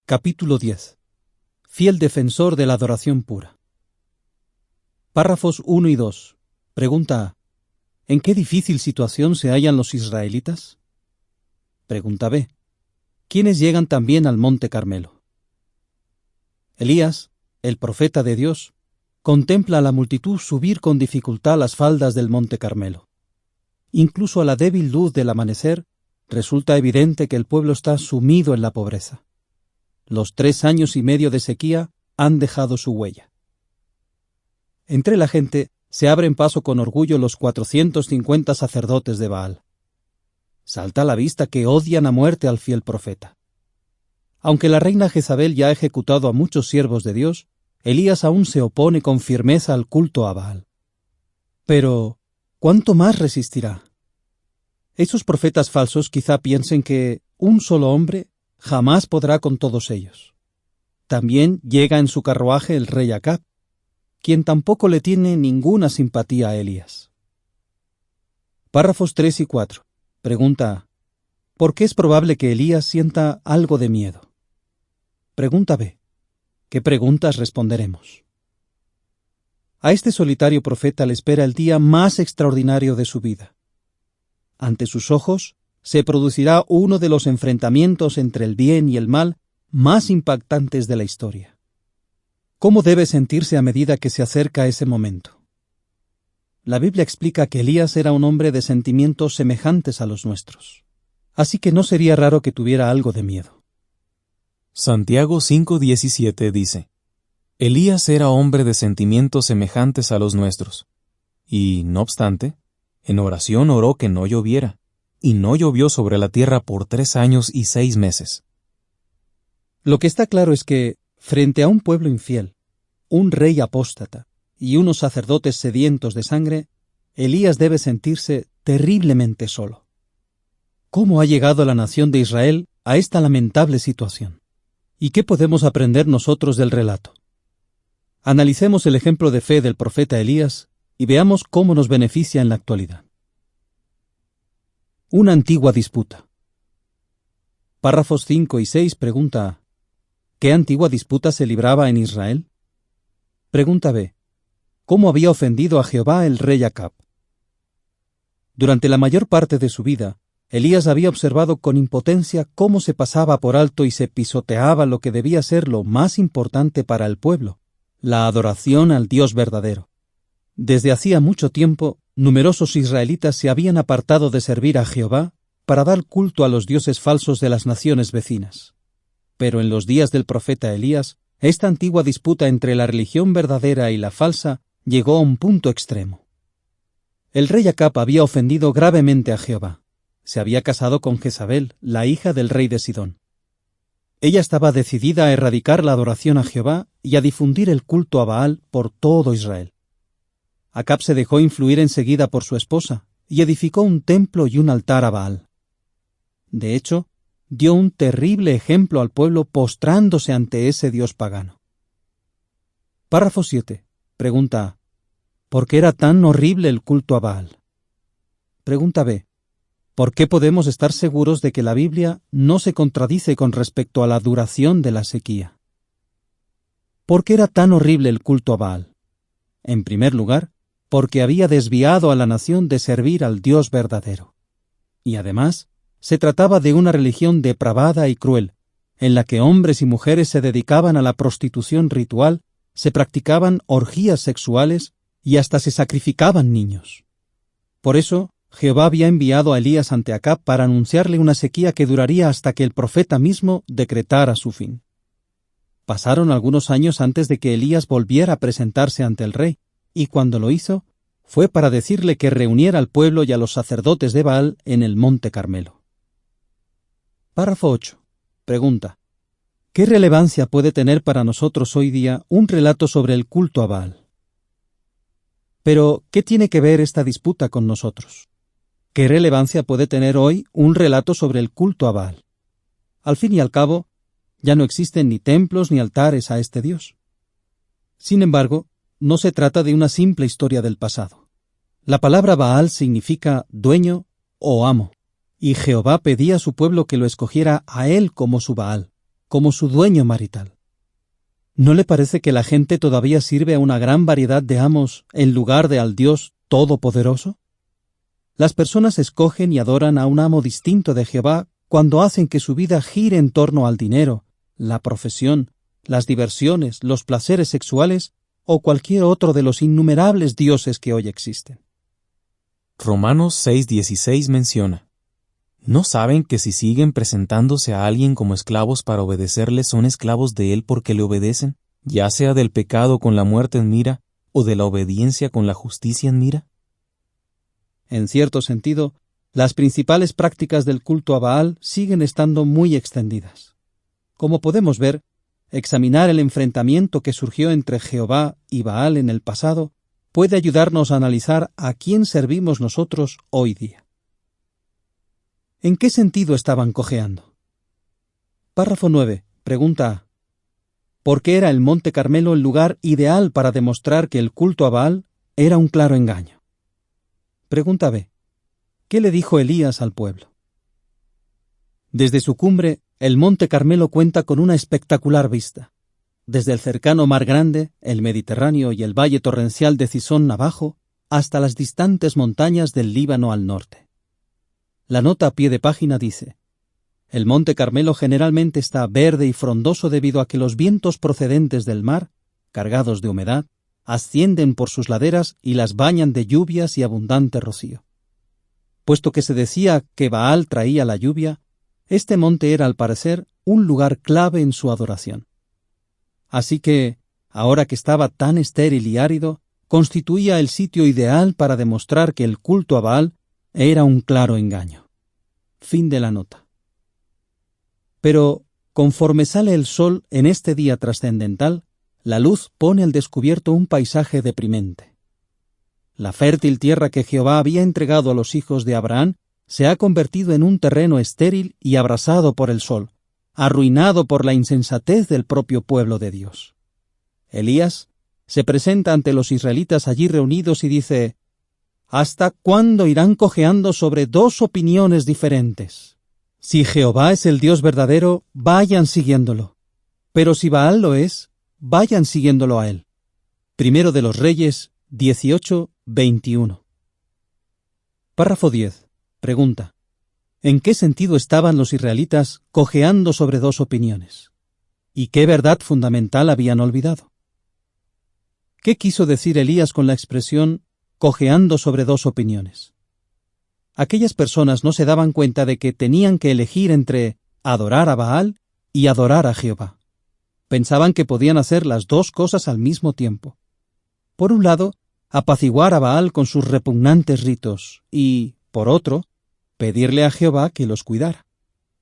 Capítulo 10. Fiel defensor de la adoración pura. Párrafos 1 y 2. Pregunta A. ¿En qué difícil situación se hallan los israelitas? Pregunta B. ¿Quiénes llegan también al monte Carmelo? Elías, el profeta de Dios, contempla a la multitud subir con dificultad las faldas del monte Carmelo. Incluso a la débil luz del amanecer, resulta evidente que el pueblo está sumido en la pobreza. Los 3 años y medio de sequía han dejado su huella. Entre la gente se abren paso con orgullo los 450 sacerdotes de Baal. Salta a la vista que odian a muerte al fiel profeta. Aunque la reina Jezabel ya ha ejecutado a muchos siervos de Dios, Elías aún se opone con firmeza al culto a Baal. Pero, ¿cuánto más resistirá? Esos profetas falsos quizá piensen que un solo hombre jamás podrá con todos ellos. También llega en su carruaje el rey Acab, quien tampoco le tiene ninguna simpatía a Elías. Párrafos 3 y 4. Pregunta A. ¿Por qué es probable que Elías sienta algo de miedo? Pregunta B. ¿Qué preguntas responderemos? A este solitario profeta le espera el día más extraordinario de su vida. Ante sus ojos se producirá uno de los enfrentamientos entre el bien y el mal más impactantes de la historia. ¿Cómo debe sentirse a medida que se acerca ese momento? La Biblia explica que Elías era un hombre de sentimientos semejantes a los nuestros, así que no sería raro que tuviera algo de miedo. Santiago 5:17 dice: Elías era hombre de sentimientos semejantes a los nuestros, y, no obstante, en oración oró que no lloviera, y no llovió sobre la tierra por 3 años y 6 meses. Lo que está claro es que, frente a un pueblo infiel, un rey apóstata y unos sacerdotes sedientos de sangre, Elías debe sentirse terriblemente solo. ¿Cómo ha llegado la nación de Israel a esta lamentable situación? ¿Y qué podemos aprender nosotros del relato? Analicemos el ejemplo de fe del profeta Elías y veamos cómo nos beneficia en la actualidad. Una antigua disputa. Párrafos 5 y 6 pregunta A. ¿Qué antigua disputa se libraba en Israel? Pregunta B. ¿Cómo había ofendido a Jehová el rey Acab? Durante la mayor parte de su vida, Elías había observado con impotencia cómo se pasaba por alto y se pisoteaba lo que debía ser lo más importante para el pueblo, la adoración al Dios verdadero. Desde hacía mucho tiempo, numerosos israelitas se habían apartado de servir a Jehová para dar culto a los dioses falsos de las naciones vecinas. Pero en los días del profeta Elías, esta antigua disputa entre la religión verdadera y la falsa llegó a un punto extremo. El rey Acab había ofendido gravemente a Jehová. Se había casado con Jezabel, la hija del rey de Sidón. Ella estaba decidida a erradicar la adoración a Jehová y a difundir el culto a Baal por todo Israel. Acab se dejó influir enseguida por su esposa y edificó un templo y un altar a Baal. De hecho, dio un terrible ejemplo al pueblo postrándose ante ese dios pagano. Párrafo 7. Pregunta A. ¿Por qué era tan horrible el culto a Baal? Pregunta B. ¿Por qué podemos estar seguros de que la Biblia no se contradice con respecto a la duración de la sequía? ¿Por qué era tan horrible el culto a Baal? En primer lugar, porque había desviado a la nación de servir al Dios verdadero. Y además, se trataba de una religión depravada y cruel, en la que hombres y mujeres se dedicaban a la prostitución ritual, se practicaban orgías sexuales y hasta se sacrificaban niños. Por eso, Jehová había enviado a Elías ante Acab para anunciarle una sequía que duraría hasta que el profeta mismo decretara su fin. Pasaron algunos años antes de que Elías volviera a presentarse ante el rey, y cuando lo hizo, fue para decirle que reuniera al pueblo y a los sacerdotes de Baal en el monte Carmelo. Párrafo 8. Pregunta. ¿Qué relevancia puede tener para nosotros hoy día un relato sobre el culto a Baal? Pero, ¿qué tiene que ver esta disputa con nosotros? ¿Qué relevancia puede tener hoy un relato sobre el culto a Baal? Al fin y al cabo, ya no existen ni templos ni altares a este dios. Sin embargo, no se trata de una simple historia del pasado. La palabra Baal significa dueño o amo, y Jehová pedía a su pueblo que lo escogiera a él como su Baal, como su dueño marital. ¿No le parece que la gente todavía sirve a una gran variedad de amos en lugar de al Dios Todopoderoso? Las personas escogen y adoran a un amo distinto de Jehová cuando hacen que su vida gire en torno al dinero, la profesión, las diversiones, los placeres sexuales o cualquier otro de los innumerables dioses que hoy existen. Romanos 6:16 menciona: ¿No saben que si siguen presentándose a alguien como esclavos para obedecerle, son esclavos de él porque le obedecen, ya sea del pecado con la muerte en mira o de la obediencia con la justicia en mira? En cierto sentido, las principales prácticas del culto a Baal siguen estando muy extendidas. Como podemos ver, examinar el enfrentamiento que surgió entre Jehová y Baal en el pasado puede ayudarnos a analizar a quién servimos nosotros hoy día. ¿En qué sentido estaban cojeando? Párrafo 9. Pregunta A. ¿Por qué era el Monte Carmelo el lugar ideal para demostrar que el culto a Baal era un claro engaño? Pregunta B. ¿Qué le dijo Elías al pueblo? Desde su cumbre, el Monte Carmelo cuenta con una espectacular vista. Desde el cercano Mar Grande, el Mediterráneo y el valle torrencial de Cisón abajo, hasta las distantes montañas del Líbano al norte. La nota a pie de página dice: el Monte Carmelo generalmente está verde y frondoso debido a que los vientos procedentes del mar, cargados de humedad, ascienden por sus laderas y las bañan de lluvias y abundante rocío. Puesto que se decía que Baal traía la lluvia, este monte era al parecer un lugar clave en su adoración. Así que, ahora que estaba tan estéril y árido, constituía el sitio ideal para demostrar que el culto a Baal era un claro engaño. Fin de la nota. Pero, conforme sale el sol en este día trascendental, la luz pone al descubierto un paisaje deprimente. La fértil tierra que Jehová había entregado a los hijos de Abraham se ha convertido en un terreno estéril y abrasado por el sol, arruinado por la insensatez del propio pueblo de Dios. Elías se presenta ante los israelitas allí reunidos y dice: ¿hasta cuándo irán cojeando sobre dos opiniones diferentes? Si Jehová es el Dios verdadero, vayan siguiéndolo. Pero si Baal lo es, vayan siguiéndolo a él. Primero de los Reyes 18:21. Párrafo 10. Pregunta: ¿en qué sentido estaban los israelitas cojeando sobre dos opiniones? ¿Y qué verdad fundamental habían olvidado? ¿Qué quiso decir Elías con la expresión cojeando sobre dos opiniones? Aquellas personas no se daban cuenta de que tenían que elegir entre adorar a Baal y adorar a Jehová. Pensaban que podían hacer las dos cosas al mismo tiempo. Por un lado, apaciguar a Baal con sus repugnantes ritos y, por otro, pedirle a Jehová que los cuidara.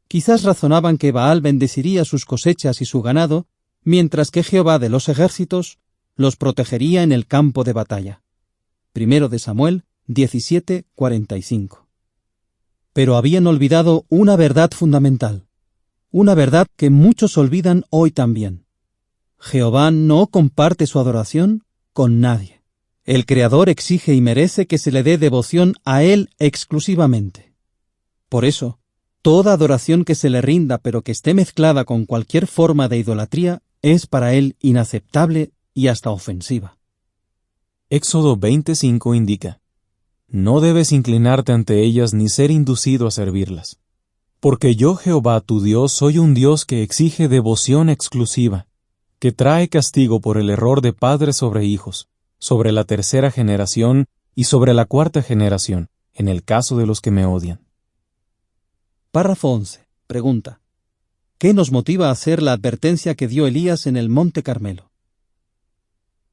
Quizás razonaban que Baal bendeciría sus cosechas y su ganado, mientras que Jehová de los ejércitos los protegería en el campo de batalla. Primero de Samuel 17:45. Pero habían olvidado una verdad fundamental, una verdad que muchos olvidan hoy también. Jehová no comparte su adoración con nadie. El Creador exige y merece que se le dé devoción a Él exclusivamente. Por eso, toda adoración que se le rinda pero que esté mezclada con cualquier forma de idolatría es para Él inaceptable y hasta ofensiva. Éxodo 20:5 indica: no debes inclinarte ante ellas ni ser inducido a servirlas. Porque yo, Jehová, tu Dios, soy un Dios que exige devoción exclusiva, que trae castigo por el error de padres sobre hijos, sobre la tercera generación y sobre la cuarta generación, en el caso de los que me odian. Párrafo 11. Pregunta: ¿qué nos motiva a hacer la advertencia que dio Elías en el Monte Carmelo?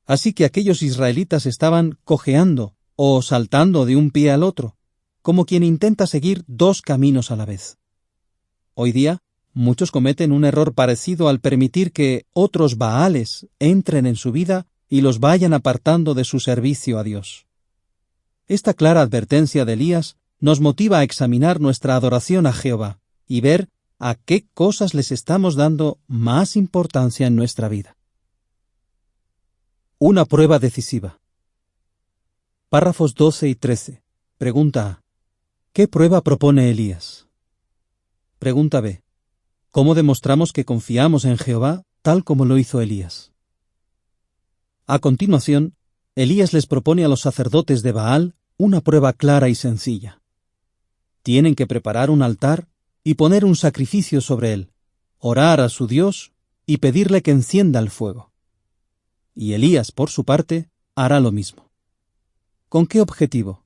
Así que aquellos israelitas estaban cojeando o saltando de un pie al otro, como quien intenta seguir dos caminos a la vez. Hoy día, muchos cometen un error parecido al permitir que otros Baales entren en su vida y los vayan apartando de su servicio a Dios. Esta clara advertencia de Elías nos motiva a examinar nuestra adoración a Jehová y ver a qué cosas les estamos dando más importancia en nuestra vida. Una prueba decisiva. Párrafos 12 y 13. Pregunta A. ¿Qué prueba propone Elías? Pregunta B. ¿Cómo demostramos que confiamos en Jehová tal como lo hizo Elías? A continuación, Elías les propone a los sacerdotes de Baal una prueba clara y sencilla. Tienen que preparar un altar y poner un sacrificio sobre él, orar a su Dios y pedirle que encienda el fuego. Y Elías, por su parte, hará lo mismo. ¿Con qué objetivo?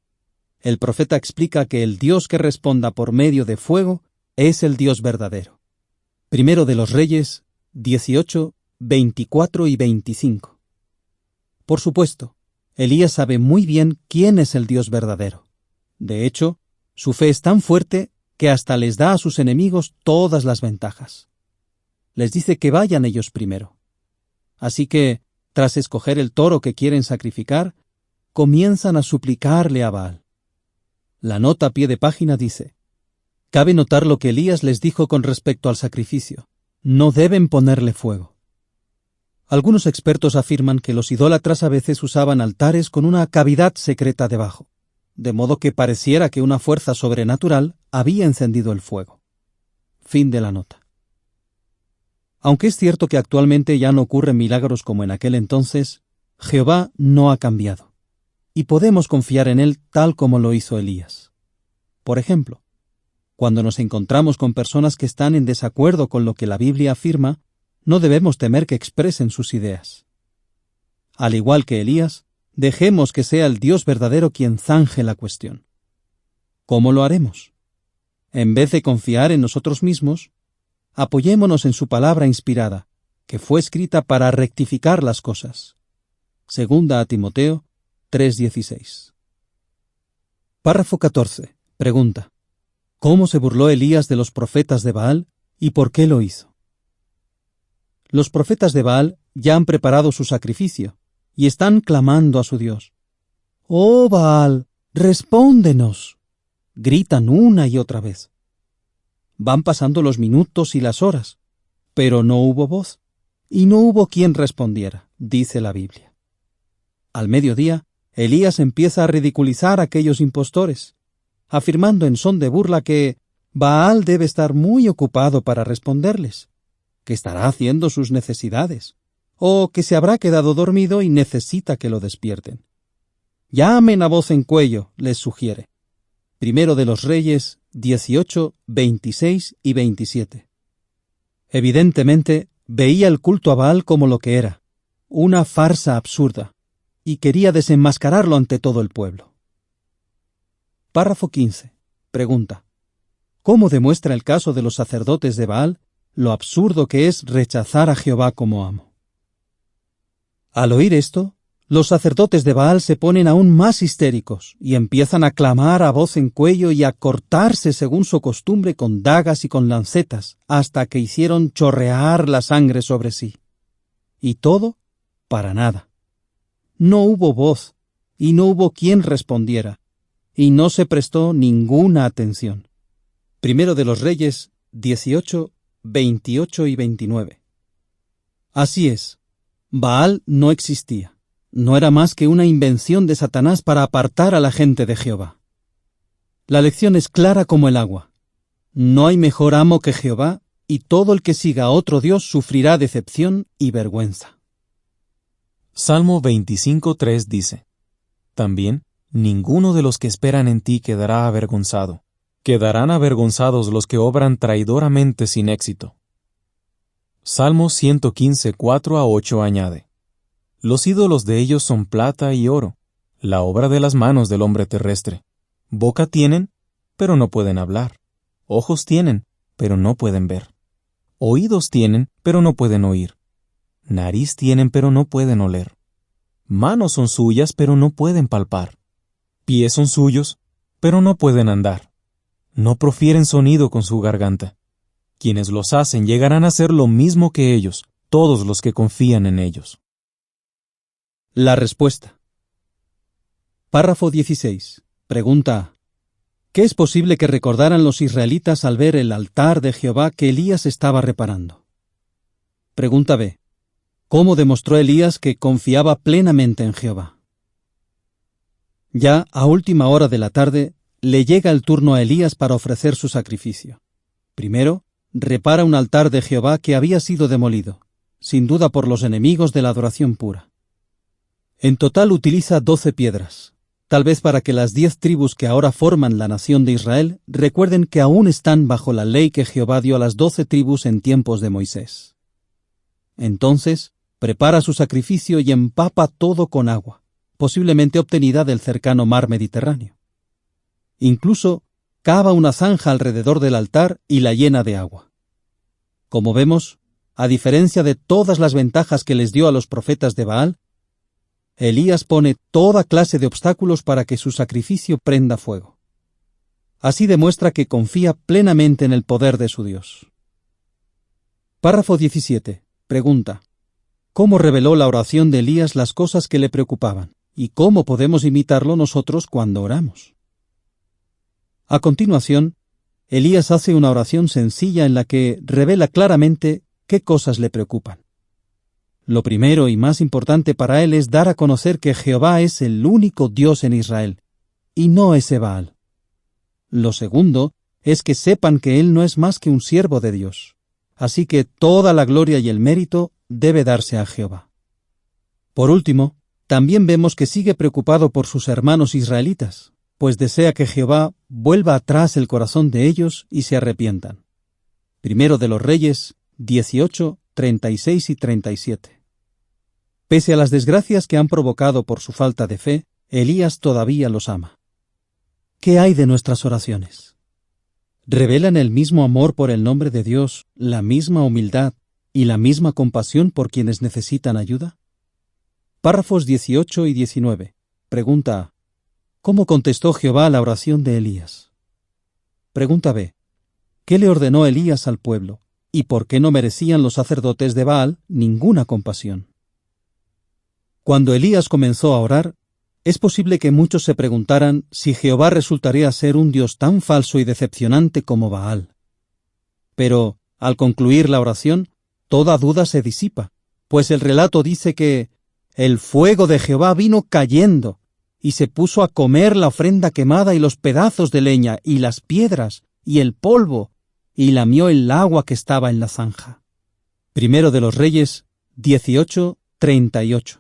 El profeta explica que el Dios que responda por medio de fuego es el Dios verdadero. Primero de los Reyes 18, 24 y 25. Por supuesto, Elías sabe muy bien quién es el Dios verdadero. De hecho, su fe es tan fuerte que hasta les da a sus enemigos todas las ventajas. Les dice que vayan ellos primero. Así que, tras escoger el toro que quieren sacrificar, comienzan a suplicarle a Baal. La nota a pie de página dice: cabe notar lo que Elías les dijo con respecto al sacrificio. No deben ponerle fuego. Algunos expertos afirman que los idólatras a veces usaban altares con una cavidad secreta debajo, de modo que pareciera que una fuerza sobrenatural había encendido el fuego. Fin de la nota. Aunque es cierto que actualmente ya no ocurren milagros como en aquel entonces, Jehová no ha cambiado, y podemos confiar en él tal como lo hizo Elías. Por ejemplo, cuando nos encontramos con personas que están en desacuerdo con lo que la Biblia afirma, no debemos temer que expresen sus ideas. Al igual que Elías, dejemos que sea el Dios verdadero quien zanje la cuestión. ¿Cómo lo haremos? En vez de confiar en nosotros mismos, apoyémonos en su palabra inspirada, que fue escrita para rectificar las cosas. Segunda a Timoteo 3:16. Párrafo 14. Pregunta: ¿cómo se burló Elías de los profetas de Baal y por qué lo hizo? Los profetas de Baal ya han preparado su sacrificio y están clamando a su Dios. «¡Oh Baal, respóndenos!», gritan una y otra vez. Van pasando los minutos y las horas, pero no hubo voz, y no hubo quien respondiera, dice la Biblia. Al mediodía, Elías empieza a ridiculizar a aquellos impostores, afirmando en son de burla que Baal debe estar muy ocupado para responderles, que estará haciendo sus necesidades, o que se habrá quedado dormido y necesita que lo despierten. Llamen a voz en cuello, les sugiere. Primero de los Reyes 18, 26 y 27. Evidentemente, veía el culto a Baal como lo que era, una farsa absurda, y quería desenmascararlo ante todo el pueblo. Párrafo 15. Pregunta: ¿cómo demuestra el caso de los sacerdotes de Baal lo absurdo que es rechazar a Jehová como amo? Al oír esto, los sacerdotes de Baal se ponen aún más histéricos y empiezan a clamar a voz en cuello y a cortarse según su costumbre con dagas y con lancetas, hasta que hicieron chorrear la sangre sobre sí. Y todo para nada. No hubo voz, y no hubo quien respondiera, y no se prestó ninguna atención. Primero de los Reyes 18, 28 y 29. Así es, Baal no existía. No era más que una invención de Satanás para apartar a la gente de Jehová. La lección es clara como el agua. No hay mejor amo que Jehová, y todo el que siga a otro Dios sufrirá decepción y vergüenza. Salmo 25:3 dice: también, ninguno de los que esperan en ti quedará avergonzado. Quedarán avergonzados los que obran traidoramente sin éxito. Salmo 115, 4-8 añade: los ídolos de ellos son plata y oro, la obra de las manos del hombre terrestre. Boca tienen, pero no pueden hablar. Ojos tienen, pero no pueden ver. Oídos tienen, pero no pueden oír. Nariz tienen, pero no pueden oler. Manos son suyas, pero no pueden palpar. Pies son suyos, pero no pueden andar. No profieren sonido con su garganta. Quienes los hacen llegarán a ser lo mismo que ellos, todos los que confían en ellos. La respuesta. Párrafo 16. Pregunta: ¿qué es posible que recordaran los israelitas al ver el altar de Jehová que Elías estaba reparando? Pregunta B. ¿Cómo demostró Elías que confiaba plenamente en Jehová? Ya a última hora de la tarde le llega el turno a Elías para ofrecer su sacrificio. Primero, repara un altar de Jehová que había sido demolido, sin duda por los enemigos de la adoración pura. En total utiliza 12 piedras, tal vez para que las 10 tribus que ahora forman la nación de Israel recuerden que aún están bajo la ley que Jehová dio a las 12 tribus en tiempos de Moisés. Entonces, prepara su sacrificio y empapa todo con agua, posiblemente obtenida del cercano mar Mediterráneo. Incluso, cava una zanja alrededor del altar y la llena de agua. Como vemos, a diferencia de todas las ventajas que les dio a los profetas de Baal, Elías pone toda clase de obstáculos para que su sacrificio prenda fuego. Así demuestra que confía plenamente en el poder de su Dios. Párrafo 17. Pregunta: ¿cómo reveló la oración de Elías las cosas que le preocupaban? ¿Y cómo podemos imitarlo nosotros cuando oramos? A continuación, Elías hace una oración sencilla en la que revela claramente qué cosas le preocupan. Lo primero y más importante para él es dar a conocer que Jehová es el único Dios en Israel, y no ese Baal. Lo segundo es que sepan que él no es más que un siervo de Dios, así que toda la gloria y el mérito debe darse a Jehová. Por último, también vemos que sigue preocupado por sus hermanos israelitas, pues desea que Jehová vuelva atrás el corazón de ellos y se arrepientan. Primero de los Reyes 18, 36 y 37. Pese a las desgracias que han provocado por su falta de fe, Elías todavía los ama. ¿Qué hay de nuestras oraciones? ¿Revelan el mismo amor por el nombre de Dios, la misma humildad y la misma compasión por quienes necesitan ayuda? Párrafos 18 y 19. Pregunta A: ¿cómo contestó Jehová a la oración de Elías? Pregunta B: ¿qué le ordenó Elías al pueblo? ¿Y por qué no merecían los sacerdotes de Baal ninguna compasión? Cuando Elías comenzó a orar, es posible que muchos se preguntaran si Jehová resultaría ser un Dios tan falso y decepcionante como Baal. Pero, al concluir la oración, toda duda se disipa, pues el relato dice que el fuego de Jehová vino cayendo y se puso a comer la ofrenda quemada y los pedazos de leña y las piedras y el polvo, y lamió el agua que estaba en la zanja. Primero de los Reyes 18, 38.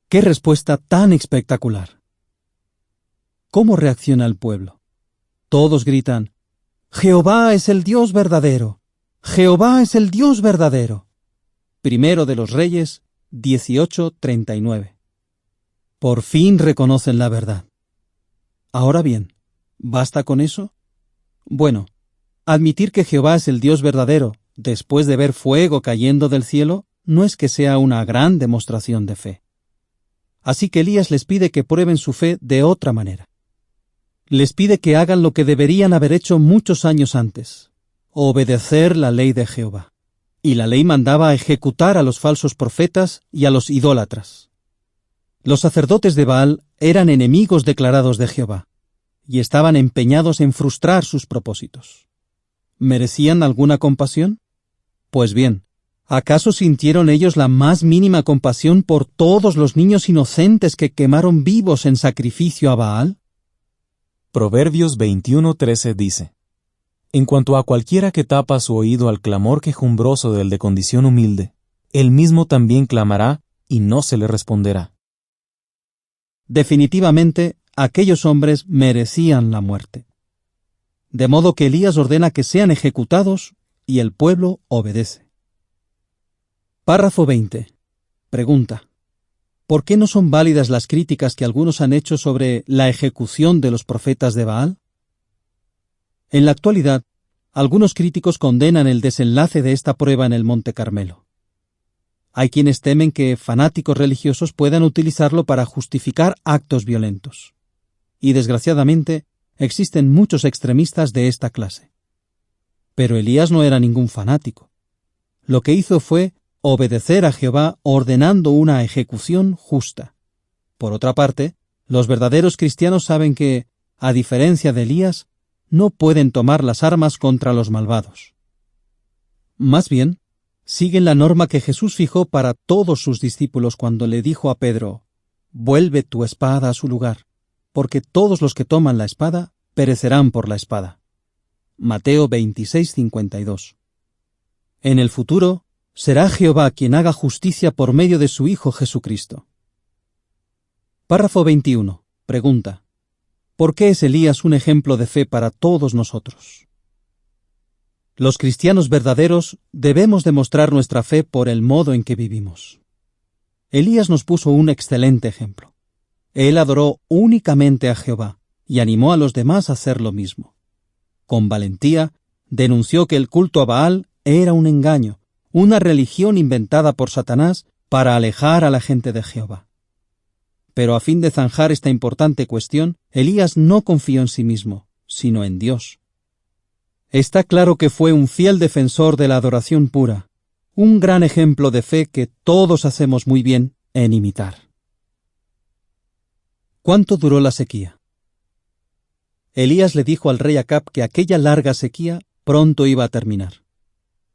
¡Qué respuesta tan espectacular! ¿Cómo reacciona el pueblo? Todos gritan: ¡Jehová es el Dios verdadero! ¡Jehová es el Dios verdadero! Primero de los Reyes 18, 39. Por fin reconocen la verdad. Ahora bien, ¿basta con eso? Bueno, admitir que Jehová es el Dios verdadero, después de ver fuego cayendo del cielo, no es que sea una gran demostración de fe. Así que Elías les pide que prueben su fe de otra manera. Les pide que hagan lo que deberían haber hecho muchos años antes: obedecer la ley de Jehová. Y la ley mandaba ejecutar a los falsos profetas y a los idólatras. Los sacerdotes de Baal eran enemigos declarados de Jehová, y estaban empeñados en frustrar sus propósitos. ¿Merecían alguna compasión? Pues bien, ¿acaso sintieron ellos la más mínima compasión por todos los niños inocentes que quemaron vivos en sacrificio a Baal? Proverbios 21:13 dice: en cuanto a cualquiera que tapa su oído al clamor quejumbroso del de condición humilde, él mismo también clamará y no se le responderá. Definitivamente, aquellos hombres merecían la muerte. De modo que Elías ordena que sean ejecutados y el pueblo obedece. Párrafo 20. Pregunta: ¿por qué no son válidas las críticas que algunos han hecho sobre la ejecución de los profetas de Baal? En la actualidad, algunos críticos condenan el desenlace de esta prueba en el Monte Carmelo. Hay quienes temen que fanáticos religiosos puedan utilizarlo para justificar actos violentos. Y desgraciadamente, existen muchos extremistas de esta clase. Pero Elías no era ningún fanático. Lo que hizo fue obedecer a Jehová ordenando una ejecución justa. Por otra parte, los verdaderos cristianos saben que, a diferencia de Elías, no pueden tomar las armas contra los malvados. Más bien, siguen la norma que Jesús fijó para todos sus discípulos cuando le dijo a Pedro: «Vuelve tu espada a su lugar, porque todos los que toman la espada perecerán por la espada». Mateo 26:52. En el futuro, será Jehová quien haga justicia por medio de su Hijo Jesucristo. Párrafo 21. Pregunta: ¿por qué es Elías un ejemplo de fe para todos nosotros? Los cristianos verdaderos debemos demostrar nuestra fe por el modo en que vivimos. Elías nos puso un excelente ejemplo. Él adoró únicamente a Jehová y animó a los demás a hacer lo mismo. Con valentía, denunció que el culto a Baal era un engaño, una religión inventada por Satanás para alejar a la gente de Jehová. Pero a fin de zanjar esta importante cuestión, Elías no confió en sí mismo, sino en Dios. Está claro que fue un fiel defensor de la adoración pura, un gran ejemplo de fe que todos hacemos muy bien en imitar. ¿Cuánto duró la sequía? Elías le dijo al rey Acab que aquella larga sequía pronto iba a terminar.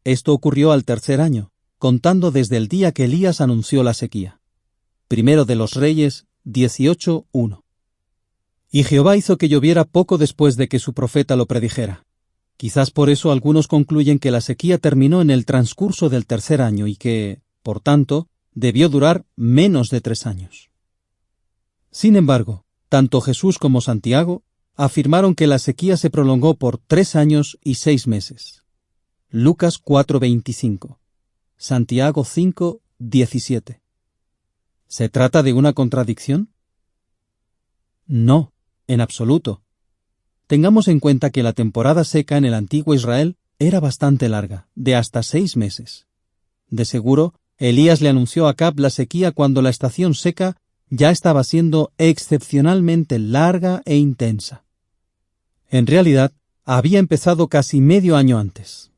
Esto ocurrió al tercer año, contando desde el día que Elías anunció la sequía. Primero de los Reyes 18:1. Y Jehová hizo que lloviera poco después de que su profeta lo predijera. Quizás por eso algunos concluyen que la sequía terminó en el transcurso del tercer año y que, por tanto, debió durar menos de 3 años. Sin embargo, tanto Jesús como Santiago afirmaron que la sequía se prolongó por 3 años y 6 meses. Lucas 4:25. Santiago 5:17. ¿Se trata de una contradicción? No, en absoluto. Tengamos en cuenta que la temporada seca en el antiguo Israel era bastante larga, de hasta 6 meses. De seguro, Elías le anunció a Acab la sequía cuando la estación seca ya estaba siendo excepcionalmente larga e intensa. En realidad, había empezado casi medio año antes.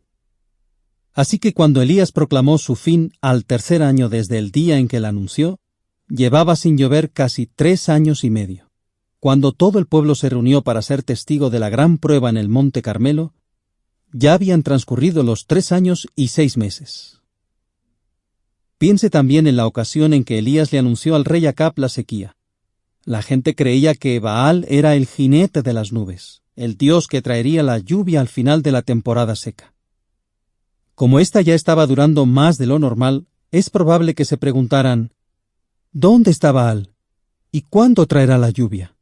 Así que cuando Elías proclamó su fin al tercer año desde el día en que la anunció, llevaba sin llover casi 3 años y medio. Cuando todo el pueblo se reunió para ser testigo de la gran prueba en el Monte Carmelo, ya habían transcurrido los 3 años y 6 meses. Piense también en la ocasión en que Elías le anunció al rey Acab la sequía. La gente creía que Baal era el jinete de las nubes, el dios que traería la lluvia al final de la temporada seca. Como ésta ya estaba durando más de lo normal, es probable que se preguntaran: ¿dónde está Baal? ¿Y cuándo traerá la lluvia?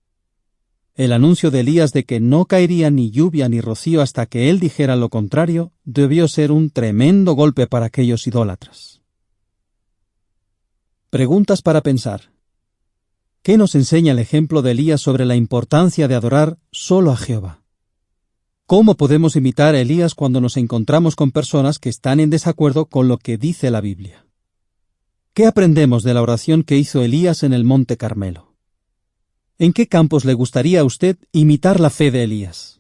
El anuncio de Elías de que no caería ni lluvia ni rocío hasta que él dijera lo contrario debió ser un tremendo golpe para aquellos idólatras. Preguntas para pensar. ¿Qué nos enseña el ejemplo de Elías sobre la importancia de adorar solo a Jehová? ¿Cómo podemos imitar a Elías cuando nos encontramos con personas que están en desacuerdo con lo que dice la Biblia? ¿Qué aprendemos de la oración que hizo Elías en el Monte Carmelo? ¿En qué campos le gustaría a usted imitar la fe de Elías?